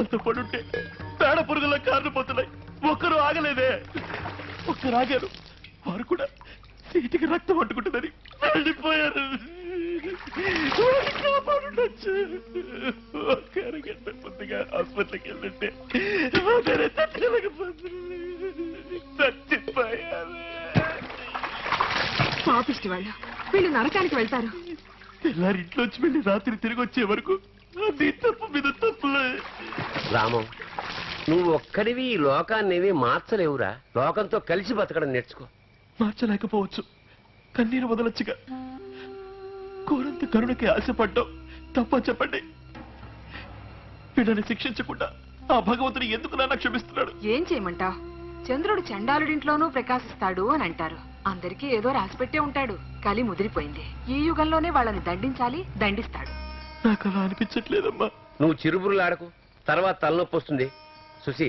ప్రాణాలతో పడుంటే పేడ పురుగుల కారణపోతున్నాయి. ఒక్కరు ఆగలేదే. ఒక్కరు ఆగారు, వారు కూడా సీటికి రక్తం పట్టుకుంటుందని వెళ్ళిపోయారు. కాపాడుండొచ్చు. ఒక్క అరగంట ముందుగా హాస్పిటల్కి వెళ్ళంటే చచ్చిపోయారు. పాపిష్టి వాళ్ళు, వీళ్ళు నరకానికి వెళ్తారు. తెల్లారింట్లోంచి వెళ్ళి రాత్రి తిరిగి వచ్చే వరకు అది తప్పు మీద తప్పులే. రామం, నువ్వు ఒక్కడివి ఈ లోకాన్నేవి మార్చలేవురా. లోకంతో కలిసి బతకడం నేర్చుకో. మార్చలేకపోవచ్చు, కన్నీరు వదలొచ్చుగా. కోరంత కరుణకి ఆశపడ్డావు తప్ప చెప్పండి. వీళ్ళని శిక్షించకుండా ఆ భగవంతుడు ఎందుకు నాన్న క్షమిస్తున్నాడు? ఏం చేయమంటావు? చంద్రుడు చండాలుడింట్లోనూ ప్రకాశిస్తాడు అని అంటారు. అందరికీ ఏదో రాసిపెట్టే ఉంటాడు. కలి ముదిరిపోయింది. ఈ యుగంలోనే వాళ్ళని దండించాలి, దండిస్తాడు. నాకు అలా అనిపించట్లేదమ్మా. నువ్వు చిరుబురులాడకు, తర్వాత తలనొప్పి వస్తుంది. సుసి,